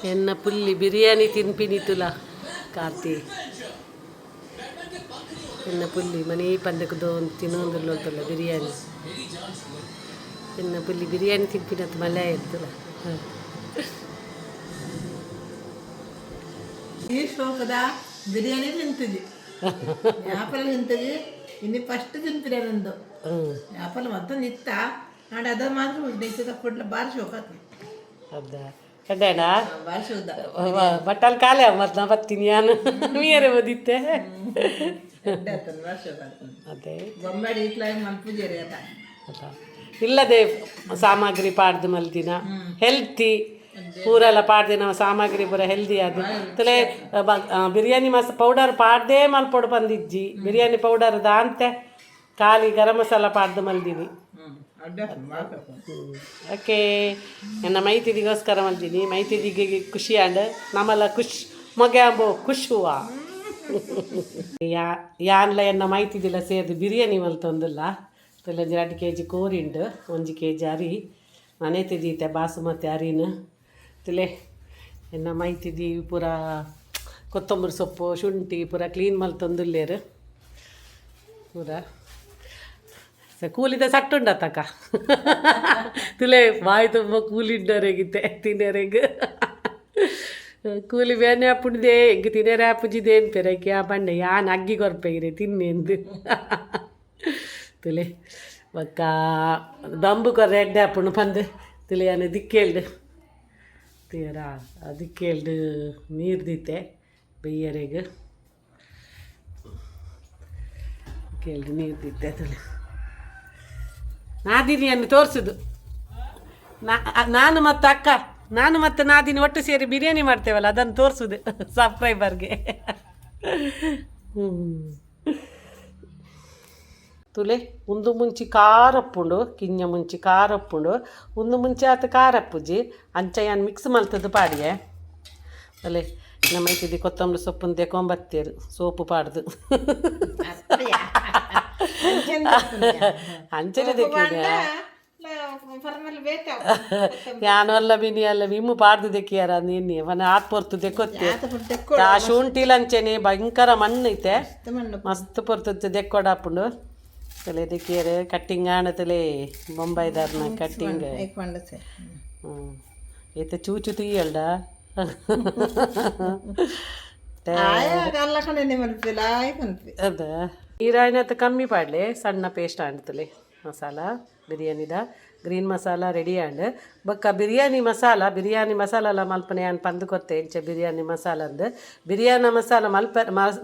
ಎನ್ನ ಪುಲ್ಲಿ ಬಿರಿಯಾನಿ ತಿನ್ಪಿನಿತುಲ ಕಾರ್ತಿ ಎನ್ನ ಪುಲ್ಲಿ ಮನೆ ಪಂದಕ್ಕೆ ತಿನ್ನೊಂದುಲ್ಲ ಬಿರಿಯಾನಿ ಎನ್ನ ಪುಲ್ಲಿ ಬಿರಿಯಾನಿ ತಿನ್ಪಿನತ್ತು ಮಳೆ ಇರ್ತಲ್ಲ. ಈ ಶ್ಲೋಕದ ಬಿರಿಯಾನಿ ತಿಂತಿದ್ದಿ ಆಪಲ್ ತಿಂತಿದ್ದಿ ಇನ್ನು ಫಸ್ಟ್ ತಿಂತಿರೋದು ಆಪಲ್ ಮತ್ತೊಂದು ಇತ್ತ ನಾಡು ಅದ ಮಾತ್ರ ನಿಂತಿದ್ದ ಕೊಡ್ಲ ಬಾರಿ ಶೋಕ ಹೌದಾ ಕಡ್ಡೇನಾ ಬಾರಿ ಶೋಧ ಬಟ್ಟಲ್ ಕಾಲೇ ಮತ್ತು ನಾ ಬರ್ತೀನಿ ನಾನು ಮೀರೆ ಓದಿತ್ತೆ ಬಾರಿ ಶೋಕ ಅದೇ ಬೊಂಬಾಡಿ ಇಟ್ಲ ಮಲ್ಪೂಜೇರಿ ಅದ ಇಲ್ಲದೆ ಸಾಮಗ್ರಿ ಪಾಡ್ದು ಮಲ್ದಿನ ಹೆಲ್ತಿ ಪೂರೆಲ್ಲ ಪಾಡ್ದೆ ನಾವು ಸಾಮಗ್ರಿ ಪೂರ ಹೆಲ್ದಿ ಅದು ತಲೆ ಬಿರಿಯಾನಿ ಪೌಡರ್ ಪಾಡ್ದೇ ಮಲ್ಪೊಡು ಬಂದಿಜ್ಜಿ ಬಿರಿಯಾನಿ ಪೌಡರ್ ದಾಂತೆ ಖಾಲಿ ಗರಂ ಮಸಾಲ ಪಾಡ್ದು ಮಲ್ದಿನಿ. ಓಕೆ ನನ್ನ ಮೈತಿದಿಗೋಸ್ಕರ ಮಲ್ದಿನಿ. ಮೈತಿದಿಗೆ ಖುಷಿ ಆಂಡ್ ನಮ್ಮಲ್ಲ ಮೊಗೆ ಅಂಬೋ ಖುಷ್ ಹೂವ ಯಾನ್ಲ ಎನ್ನ ಮೈತಿದಿಲ್ಲ ಸೇರಿದು ಬಿರಿಯಾನಿ ಮಲ್ತೊಂದಿಲ್ಲ ತಲೆ 2 kg ಕೋರಿಂಡು 1 kg ಅರಿ ಮನೆ ತಿದೀತೆ ಬಾಸುಮತಿ ಅರಿನ ತಿಲೆ ಎನ್ನ ಮೈತಿದಿ ಪೂರ ಕೊತ್ತಂಬರಿ ಸೊಪ್ಪು ಶುಂಠಿ ಪೂರ ಕ್ಲೀನ್ ಮಲ್ತೊಂದುಲ್ಲೇರು ಪೂರ ಕೂಲಿದ ಸಟ್ಟುಂಡ ತಕ ತುಲೆ ಬಾಯಿ ತುಂಬ ಕೂಲಿಡ್ಡರೆಗಿತ್ತೆ ತಿನ್ನರೆಗೆ ಕೂಲಿ ಬೇನೆ ಹಾಪುಂಡಿದೆ ಹೆಂಗೆ ತಿನ್ನರೆ ಹಾಪುಜಿದೆ ಪೆರಕ್ಕೆ ಆ ಬಂಡೆ ಯಾನ್ ಅಗ್ಗಿ ಕೊರ್ಪೆಗಿರೆ ತಿನ್ನೆಂದು ತುಲೆ ಬಕ್ಕ ದಂಬು ಕೊರ್ರೆ ಎಡ್ಡೆ ಹಾಪುಂಡು ಬಂದು ತುಲೆ ಯಾನು ದಿಕ್ಕೇಳ್ದು ತೀರ ದಿಕ್ಕೇಳ್ದು ನೀರು ದಿತ್ತೆ ಬೆಯ್ಯರೆಗೆ ಕೇಳ್ದು ನೀರು ದಿತ್ತೆ ತುಲೆ ನಾದಿನಿಯನ್ನು ತೋರಿಸಿದ್ದು ನಾನು ಮತ್ತು ಅಕ್ಕ ನಾನು ಮತ್ತು ನಾದಿನಿ ಒಟ್ಟು ಸೇರಿ ಬಿರಿಯಾನಿ ಮಾಡ್ತೇವಲ್ಲ ಅದನ್ನು ತೋರಿಸುದು ಸಬ್ಸ್ಕ್ರೈಬರ್ಗೆ. ತುಲೆ ಒಂದು ಮುಂಚಿ ಕಾರಪ್ಪುಂಡು ಕಿಂಜ ಮುಂಚಿ ಕಾರಪ್ಪುಂಡು ಒಂದು ಮುಂಚೆ ಆತ ಕಾರಪ್ಪುಜಿ ಅಂಚಯ್ಯನ್ ಮಿಕ್ಸ್ ಮಲ್ತದ್ದು ಪಾಡಿಯೆ ಅಲ್ಲೇ ನಮ್ಮ ಐತಿದ್ದಿ ಕೊತ್ತಂಬರಿ ಸೊಪ್ಪನ್ನು ತೆಕೊಂಬತ್ತೇರು ಸೋಪು ಪಾಡ್ದು ಅಂಚನೆ ತೆಕ್ಕಿದೆ ಯಾನು ಅಲ್ಲ ಬಿನಿ ಅಲ್ಲ ವಿಮ್ಮು ಪಾಡ್ದು ತೆಕ್ಕಿಯಾರ ನಿನ್ನೆ ಮನೆ ಆತ್ ಪೊರ್ತು ತೆಕ್ಕೊತ್ತೆ ಆ ಶುಂಠಿಲ್ ಅಂಚೆನೆ ಭಯಂಕರ ಮಣ್ಣು ಐತೆ ಮಸ್ತ್ ಪೊರ್ತು ತೆಕ್ಕೊಡಾಪುಂಡು ತಲೆ ತೆಕ್ಕಿಯಾರೆ ಕಟ್ಟಿಂಗ್ ಆಣತಲೆ ಬೊಂಬೈದಾರ್ನ ಕಟ್ಟಿಂಗ್ ಐತೆ ಚೂಚು ತೀಯಲ್ಡ ಅದ ನೀರಾಯಿನತ್ತ ಕಮ್ಮಿ ಪಾಡ್ಲೆ ಸಣ್ಣ ಪೇಸ್ಟ್ ಆಣ್ತಲೆ ಮಸಾಲ ಬಿರಿಯಾನಿದ ಗ್ರೀನ್ ಮಸಾಲ ರೆಡಿ ಆಂಡ್ ಬೊಕ್ಕ ಬಿರಿಯಾನಿ ಮಸಾಲ ಮಲ್ಪನೆ ಆನ್ ಪಂದು ಕೊತ್ತೆ ಇಂಚೆ ಬಿರಿಯಾನಿ ಮಸಾಲ ಅಂದು ಬಿರಿಯಾನಿ ಮಸಾಲ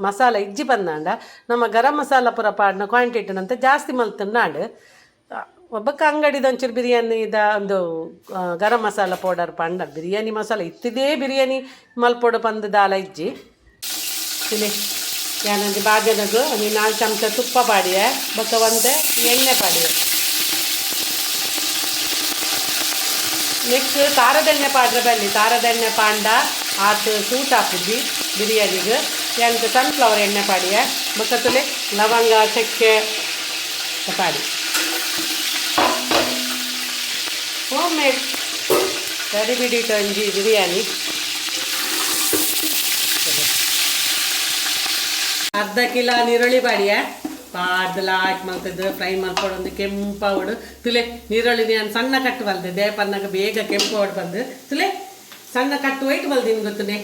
ಮಸಾಲ ಇಜ್ಜಿ ಬಂದಾಂಡ ನಮ್ಮ ಗರಂ ಮಸಾಲ ಪೂರ ಪಾಡ್ನ ಕ್ವಾಂಟಿಟಿನಂತ ಜಾಸ್ತಿ ಮಲ್ತನ್ನಾಂಡು ಒಬ್ಬಕ್ಕ ಅಂಗಡಿದ ಒಂಚೂರು ಬಿರಿಯಾನಿದ ಒಂದು ಗರಂ ಮಸಾಲ ಪೌಡರ್ ಪಂಡ ಬಿರಿಯಾನಿ ಮಸಾಲ ಇತ್ತಿದೇ ಬಿರಿಯಾನಿ ಮಲ್ಪೊಡು ಪಂದು ದಾಲ ಇಜ್ಜಿ ತಿಳಿ ಯಾನಂದು ಬಾಜನಗು ಒಂದು 4 ಚಮಚ ತುಪ್ಪ ಪಾಡಿಯೆ ಬೊಕ್ಕ ಒಂದೆ ಎಣ್ಣೆ ಪಾಡಿಯೆ ನೆಕ್ಸ್ಟ್ ತಾರದೆಣ್ಣೆ ಪಾಡ್ರೆ ಬಲ್ಲಿ ತಾರದೆಣ್ಣೆ ಪಾಂಡ ಆತು ಸೂಟ್ ಹಾಕುದ್ದಿ ಬಿರಿಯಾನಿಗೆ ಎಂತ ಸನ್ಫ್ಲವರ್ ಎಣ್ಣೆ ಪಾಡಿಯೆ ಬೊಕ್ಕ ತುಲೆ ಲವಂಗ ಚಕ್ಕೆ ಪಾಡಿ ಹೋಮ್ ಮೇಡ್ ರೆಡಿ ಬಿಡಿಟ್ಟು ಒಂಜಿ ಬಿರಿಯಾನಿ ಅರ್ಧ ಕಿಲೋ ನೀರುಳ್ಳಿ ಬಾಡಿಯ ಪಾಡ್ದೆಲ್ಲ ಹಾಕಿ ಮಲ್ತದ್ದು ಫ್ರೈ ಮಲ್ಕೊಡೊಂದು ಕೆಂಪವಡು ತುಲೆ ನೀರುಳ್ಳಿ ನಾನು ಸಣ್ಣ ಕಟ್ಟು ಬಲ್ದೆ ದೇಪನ್ನಾಗ ಬೇಗ ಕೆಂಪವಡು ಬಂದು ತುಲೆ ಸಣ್ಣ ಕಟ್ಟು ಒಯ್ಟು ಬಲ್ದಿನಿ ಗೊತ್ತನೆ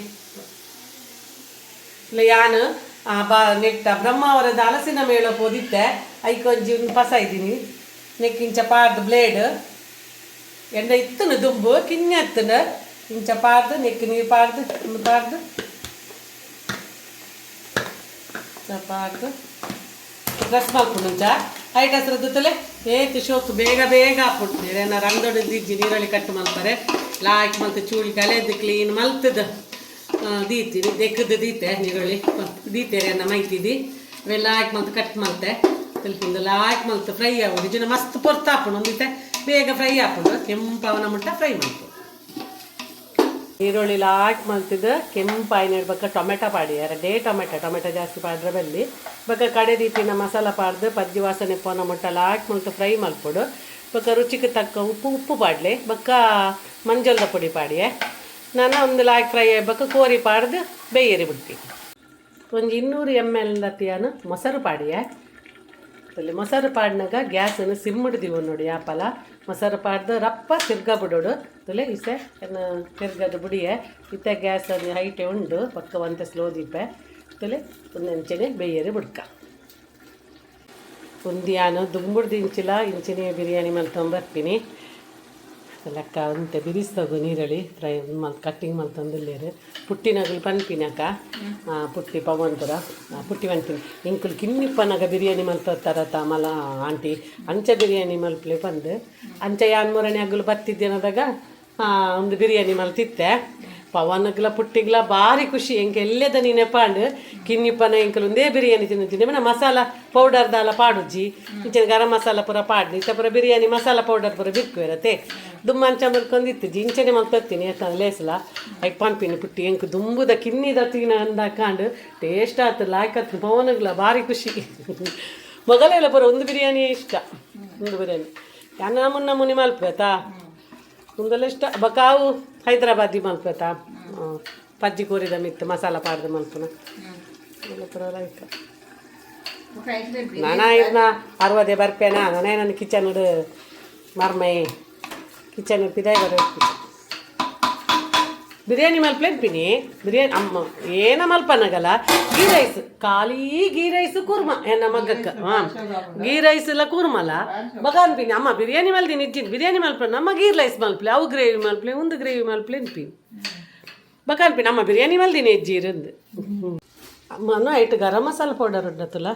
ಇಲ್ಲ ಯಾನು ನೆಟ್ಟ ಬ್ರಹ್ಮಾವರದ ಹಲಸಿನ ಮೇಳ ಪೋದಿತ್ತೆ ಐಕೊಂಜಿ ಪಸ ಇದ್ದೀನಿ ನೆಕ್ಕಿಂಚ ಪಾಡ್ದು ಬ್ಲೇಡ್ ಎಣ್ಣೆ ಇತ್ತನು ದುಂಬು ಕಿನ್ನೆ ಎತ್ತನ ಇಂಚ ಪಾಡ್ದು ನೆಕ್ಕಿ ನೀರು ಪಾಡ್ದು ಪಾಡ್ದು ಡ್ರೆಸ್ ಮಲ್ಪುಂಚ ಐಟ್ ಹಸ್ರದ್ದು ತಲೆ ಏತು ಶೋಕು ಬೇಗ ಹಾಕ್ಬಿಟ್ಟು ಬೇರೆನ ರಂಗಡಿದ್ದಿಜ್ಜಿ ನೀರುಳ್ಳಿ ಕಟ್ಟು ಮಲ್ಪರೆ ಲಾಯ್ಕ್ ಮಲ್ತು ಚೂಳಿ ಕಲೆದು ಕ್ಲೀನ್ ಮಲ್ತದ ದೀತೀನಿ ದೆಕ್ಕದು ದೀತೆ ನೀರುಳ್ಳಿ ದೀತೇರೆ ಅನ್ನ ಮೈತಿದ್ದಿ ಅವೆಲ್ಲ ಹಾಕಿ ಮಲ್ತು ಕಟ್ ಮಲ್ತೆ ತಲುಪಿಂದ ಲಾಯ್ಕ್ ಮಲ್ತು ಫ್ರೈ ಆಗೋದು ಜನ ಮಸ್ತ್ ಪೊರ್ತು ಹಾಕೊಂಡು ಒಂದಿತ್ತೆ ಬೇಗ ಫ್ರೈ ಹಾಕೊಂಡು ಕೆಂಪವನ ಮುಟ್ಟ ಫ್ರೈ ಮಾಡ್ತು ಈರುಳ್ಳಿ ಹಾಕಿ ಮಲ್ತಿದ್ದು ಕೆಂಪಾಯಿನ ಇಡ್ಬೇಕು ಟೊಮೆಟೊ ಪಾಡಿ 2 ಟೊಮೆಟೊ ಜಾಸ್ತಿ ಪಾಡ್ರೆ ಬಲ್ಲಿ ಬಕ್ಕ ಕಡೆ ರೀತಿನ ಮಸಾಲ ಪಾಡ್ದು ಪಜ್ಜಿ ವಾಸನೆ ಪೋನ ಮುಟ್ಟಲ್ಲ ಹಾಕಿ ಮಲ್ತು ಫ್ರೈ ಮಲ್ಪೊಡು ಬಕ್ಕ ರುಚಿಗೆ ತಕ್ಕ ಉಪ್ಪು ಪಾಡ್ಲಿ ಬಕ್ಕ ಮಂಜಲ್ದ ಪುಡಿ ಪಾಡಿಯೆ ನಾನು ಒಂದು ಲಾಯಕ್ ಫ್ರೈ ಆಗ್ಬೇಕು ಕೋರಿ ಪಾಡ್ದು ಬೇಯರಿ ಬಿಡ್ತೀನಿ. ಒಂದು 200 ml ಅತಿಯಾನು ಮೊಸರು ಪಾಡಿಯೆ ಅಲ್ಲಿ ಮೊಸರು ಪಾಡ್ನಾಗ ಗ್ಯಾಸನ್ನು ಸಿಮ್ಮಿಡ್ದೀವಿ ನೋಡಿ ಆಪಲ ಮೊಸರು ಪಾಡ್ದು ರಪ್ಪ ತಿರ್ಗ ಬಿಡೋಡು ತುಲೆ ಇಸೆ ತಿರ್ಗದು ಬಿಡಿಯೆ ಇತ್ತೆ ಗ್ಯಾಸನ್ನು ಹೈಟೆ ಉಂಡು ಪಕ್ಕವಂತೆ ಸ್ಲೋ ದೀಪೆ ತುಲೆ ಒಂದೆಂಚನೆ ಬೇಯರಿ ಬಿಡ್ಕ ಒಂದಿಯಾನು ದುಂಬುಡ್ದು ಇಂಚಿನ ಬಿರಿಯಾನಿ ಮಲ್ತೊಂಬರ್ತೀನಿ ಲೆಕ್ಕ ಅಂತೆ ಬಿರಿಸ್ತಗು ನೀರಳಿ ಫ್ರೈ ಕಟ್ಟಿಂಗ್ ಮಲ್ತೊಂದಿಲ್ಲೇರು ಪುಟ್ಟಿನಗಳು ಪನ್ಪಿನಕ ಪುಟ್ಟಿ ಪವಂತರ ಪುಟ್ಟಿ ಪನ್ಪಿನಿ ಇಂಕುಲು ಕಿನ್ನಿಪ್ಪನಾಗ ಬಿರಿಯಾನಿ ಮಲ್ತೋತಾರತ ಮಲ ಆಂಟಿ ಅಂಚ ಬಿರಿಯಾನಿ ಮಲ್ಪಲೆ ಬಂದು ಅಂಚ ಯಾನ್ ಮೂರನೇ ಅಗ್ಗಲು ಬತ್ತಿದ್ದೇನದಾಗ ಒಂದು ಬಿರಿಯಾನಿ ಮಲ್ತಿತ್ತೆ ಪವನಗ್ಲ ಪುಟ್ಟಿಗ್ಲ ಭಾರಿ ಖುಷಿ ಎಂಕೆ ಎಲ್ಲೆದ ನೀನೆ ಪಾಂಡು ಕಿನ್ನಿಪ್ಪನ ಎಂಕಲು ಒಂದೇ ಬಿರಿಯಾನಿ ತಿನ್ನುತ್ತೀನಿ ಮನ ಮಸಾಲ ಪೌಡರ್ ದಾಲ ಪಾಡುಜ್ಜಿ ಇಂಚಿನ ಗರಂ ಮಸಾಲ ಪೂರ ಪಾಡ್ದು ಇತ್ತ ಪೂರ ಬಿರಿಯಾನಿ ಮಸಾಲ ಪೌಡರ್ ಪೂರ ಬಿಕ್ಕು ಇರತ್ತೆ ದುಮ್ಮ ಅಂಚ ಮಲ್ಕೊಂಡಿತ್ತು ಇಂಚನೆ ಮಲ್ತೋತೀನಿ ಯಾಕಂದ್ರೆ ಲೇಸಲ ಐಕ್ ಪನ್ಪಿನಿ ಪುಟ್ಟಿ ಎಂಕು ದುಂಬುದ ಕಿನ್ನಿದ ತೀನ ಅಂದಾಕೊಂಡು ಟೇಸ್ಟ್ ಆತು ಲಾಯ್ಕತ್ತು ಪವನಗ್ಲ ಭಾರಿ ಖುಷಿ ಮೊಗಲೆಲ್ಲ ಪೂರ ಒಂದು ಬಿರಿಯಾನಿ ಇಷ್ಟ ಒಂದು ಬಿರಿಯಾನಿ ಯಾನ ಮುನ್ನ ಮುನಿ ಮಲ್ಪೇತಾ ಒಂದೆಲ್ಲ ಇಷ್ಟ ಬಕಾವು ಹೈದ್ರಾಬಾದಿ ಮಲ್ಪೇತಾ ಪಜ್ಜಿ ಕೋರಿದ ಮಿತ್ತು ಮಸಾಲ ಪಾಡ್ದು ಮಲ್ಪನ ಪೂರ ಲೈಕ್ ನಾನಾ ಇದನ್ನ 60 ಬರ್ಪೇನ ನಾನೇ ನನ್ನ ಕಿಚನ್ ಮರ್ಮೈ ಕಿಚನ್ ಪಿದಾಯ ಬಿರಿಯಾನಿ ಮಲ್ಪೇನ್ಪಿನಿ ಬಿರಿಯಾನಿ ಅಮ್ಮ ಏನ ಮಲ್ಪನಾಗಲ್ಲ ಗೀ ರೈಸ್ ಖಾಲಿ ಗೀ ರೈಸ್ ಕೂರ್ಮ ಎನ್ನ ಮಗಕ್ಕ ಗೀ ರೈಸ್ ಎಲ್ಲ ಕೂರ್ಮಲ್ಲ ಮಗ ಅನ್ಪಿನಿ ಅಮ್ಮ ಬಿರಿಯಾನಿ ಮಲ್ದಿನಿ ಇಜ್ಜಿನ ಬಿರಿಯಾನಿ ಮಲ್ಪನ ನಮ್ಮ ಗೀ ರೈಸ್ ಮಲ್ಪಲೆ ಅವು ಗ್ರೇವಿ ಮಲ್ಪಲೆ ಒಂದು ಗ್ರೇವಿ ಮಲ್ಪಲೆ ಅನ್ಪಿನಿ ಬಕ ಅನ್ಪಿನಿ ಅಮ್ಮ ಬಿರಿಯಾನಿ ಮಲ್ದಿನಿ ಇಜ್ಜಿ ಇರಂದು ಅಮ್ಮನು ಐಟು ಗರಂ ಮಸಾಲ ಪೌಡರ್ ಉಂಡತ್ತಲ್ಲ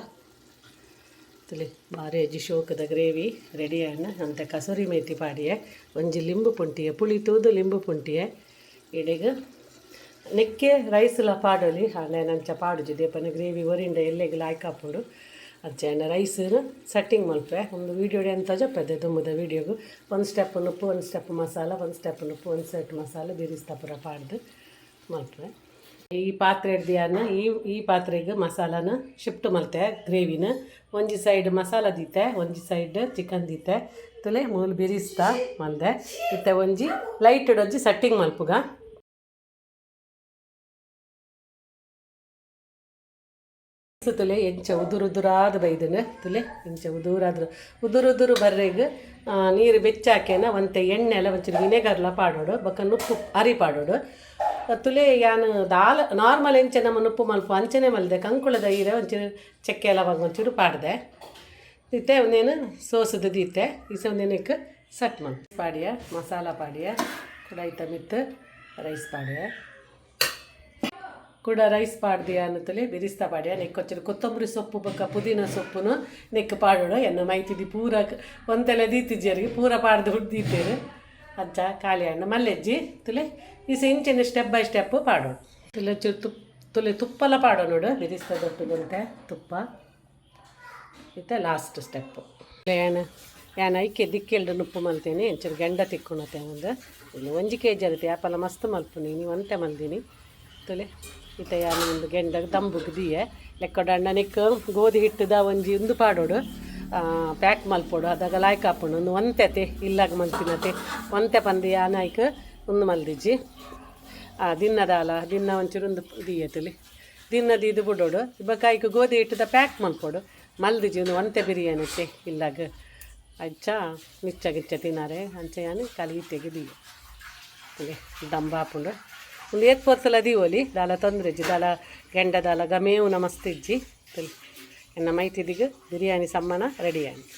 ತುಲಿ ಬಾರಿ ಅಜ್ಜಿ ಶೋಕದ ಗ್ರೇವಿ ರೆಡಿ ಅಣ್ಣ ಅಂತೆ ಕಸೂರಿ ಮೇಥಿ ಪಾಡಿಯೆ ಒಂಜಿ ಲಿಂಬು ಪುಂಟಿಯೆ ಪುಳಿ ತೂದು ಲಿಂಬು ಪುಂಟಿಯೆ ಇಡೆಗೆ ನೆಕ್ಕೆ ರೈಸ್ಲ ಪಾಡೋಲಿ ಹಾಳೆ ನಂಚ ಪಾಡುಜಿ ದೇಪನ ಗ್ರೇವಿ ಒರಿಂದ ಎಲ್ಲೆಗೆ ಲಾಯ್ಕ್ ಹಾಕೊಂಡು ಅಜ್ಜನ ರೈಸನ್ನು ಸೆಟ್ಟಿಂಗ್ ಮಲ್ಪೆ ಒಂದು ವೀಡಿಯೋಡೆ ಅಂತ ಜಪ್ಪದೆ ತುಂಬದ ವೀಡಿಯೋಗು ಒಂದು ಸ್ಟೆಪ್ ಉಪ್ಪು ಒಂದು ಸ್ಟೆಪ್ ಮಸಾಲ ಒಂದು ಸ್ಟೆಪ್ ಉಪ್ಪು ಒಂದು ಸೆಟ್ ಮಸಾಲ ಬಿರಿಸ್ತಾ ಪೂರ ಪಾಡ್ದು ಮಲ್ಪೆ ಈ ಪಾತ್ರೆ ಹಿಡ್ದಿಯನ್ನ ಈ ಪಾತ್ರೆಗೆ ಮಸಾಲಾನ ಶಿಫ್ಟ್ ಮಲ್ತೆ ಗ್ರೇವಿನ ಒಂಜಿ ಸೈಡ್ ಮಸಾಲ ದೀತೆ ಒಂಜಿ ಸೈಡ್ ಚಿಕನ್ ದೀತೆ ತುಲೆ ಮೂಲು ಬಿರಿಸ್ತಾ ಮಲ್ದೆ ಇತ್ತೆ ಒಂಜಿ ಲೈಟ್ ಒಂಜಿ ಸೆಟ್ಟಿಂಗ್ ಮಲ್ಪುಗ ತುಲೆ ಎಂಚ ಉದುರಾದ ಬೈದನು ತುಲೆ ಎಂಚ ಉದುರು ಬರ್ರೆಗೆ ನೀರು ಬೆಚ್ಚಾಕ್ಯನ ಒಂತೆ ಎಣ್ಣೆ ಎಲ್ಲ ಒಂಚೂರು ವಿನೆಗರ್ಲ ಪಾಡೋಡು ಬಕ್ಕ ಉಪ್ಪು ಅರಿ ಪಾಡೋಡು ತುಲೆ ಯಾನು ದಾಲ್ ನಾರ್ಮಲ್ ಎಂಚೆ ನಮ್ಮ ಉಪ್ಪು ಮಲ್ಪ ಅಂಚನೆ ಮಲ್ದೆ ಕಂಕುಳದ ಈರೆ ಒಂಚೂರು ಚಕ್ಕೆ ಲವಂಗ ಒಂಚೂರು ಪಾಡ್ದೆ ಇತ್ತೆ ಒಂದೇನು ಸೋಸದು ದೀತೆ ಈಸ ಒಂದೇನಕ್ಕೆ ಸಟ್ ಮಲ್ ಪಾಡಿಯ ಮಸಾಲ ಪಾಡಿಯ ಕೂಡ ಐತ ಮಿತ್ತು ರೈಸ್ ಪಾಡಿಯ ಕೂಡ ರೈಸ್ ಪಾಡ್ದಿಯ ಅನ್ನತಲೆ ಬಿರಿಸ್ತಾ ಪಾಡ್ಯ ನೆಕ್ ಒಂಚೂರು ಕೊತ್ತಂಬರಿ ಸೊಪ್ಪು ಬಕ್ಕ ಪುದೀನ ಸೊಪ್ಪುನು ನೆಕ್ ಪಾಡೋಡು ಎನ್ನ ಮೈತಿದಿ ಪೂರ ಒಂತೆಲೆ ದೀತಿಜ್ಜರಿಗೆ ಪೂರ ಪಾಡ್ದು ಹುಡ್ದಿದ್ದೇವೆ ಅಜ್ಜ ಖಾಲಿ ಹಣ್ಣು ಮಲ್ಲೆಜ್ಜಿ ತುಲೆ ಈಸ ಇಂಚಿನ ಸ್ಟೆಪ್ ಬೈ ಸ್ಟೆಪ್ಪು ಪಾಡೋಡು ತುಲೆ ಚೂರು ತುಲೆ ತುಪ್ಪಲ ಪಾಡೋ ನೋಡು ಬಿರಿಸ್ತಾ ದೊಡ್ಡದಂತೆ ತುಪ್ಪ ಇತ್ತೆ ಲಾಸ್ಟ್ ಸ್ಟೆಪ್ಪು ಯಾನು ಐಕೆ ದಿಕ್ಕೆಲ್ಡು ನುಪ್ಪು ಮಲ್ತೇನೆ ಎಂಚೂರು ಗಂಡ ತಿಕ್ಕೊಳತೆ ಒಂದು ಇಲ್ಲಿ 1 kg ಇರುತ್ತೆ ಆಪಲ ಮಸ್ತ್ ಮಲ್ಪುನಿ ನೀವು ಅಂತೆ ಮಲ್ದಿನಿ ತುಲೆ ಇತ್ತೆ ಯಾನು ಒಂದು ಗೆಂಡ ದಂಬುಗೆ ದಿಯೆ ಲೆಕ್ಕಡ ಅಣ್ಣ ನೆಕ್ ಗೋಧಿ ಹಿಟ್ಟದ ಒಂಜಿ ಒಂದು ಪಾಡೋಡು ಪ್ಯಾಕ್ ಮಲ್ಪೋಡು ಅದಾಗ ಲಾಯ್ಕ್ ಹಾಪುಂಡು ಒಂದು ಒಂತೆತೆ ಇಲ್ಲಾಗ ಮಲ್ತಿನತೆ ಒಂತೆ ಪಂದಿ ಯಾನಾಯ್ಕ ಒಂದು ಮಲ್ದಿಜ್ಜಿ ದಿನ ಒಂಚೂರು ಒಂದು ದಿಯತಲಿ ದಿನದ ಇದು ಬಿಡೋಡು ಇಬ್ಬಕಾಯ್ಕ ಗೋಧಿ ಹಿಟ್ಟದ ಪ್ಯಾಕ್ ಮಲ್ಪೋಡು ಮಲ್ದಿಜ್ಜಿ ಒಂದು ಒಂತೆ ಬಿರಿಯಾನತ್ತೆ ಇಲ್ಲಾಗ ಅಜ್ಜ ಮಿಚ್ಚ ಗಿಚ್ಚ ತಿನ್ನಾರೆ ಅಂಚೆ ಯಾನು ಕಲಿ ತೆಗೆದಿಯೆ ದಂಬ ಹಾಪುಂಡು ಒಂದು ಏತ್ ಪೊರ್ತಲ ದೀವೋಲಿ ದಾಲ ತೊಂದ್ರೆಜ್ಜಿ ದಾಲ ಗೆಂಡ ದಾಲ ಗಮೇವು ನಮಸ್ತಿಜ್ಜಿ ಎನ್ನ ಮೈತಿದಿಗೆ ಬಿರಿಯಾನಿ ಸಮ್ಮನ ರೆಡಿ ಆಯ್ತು.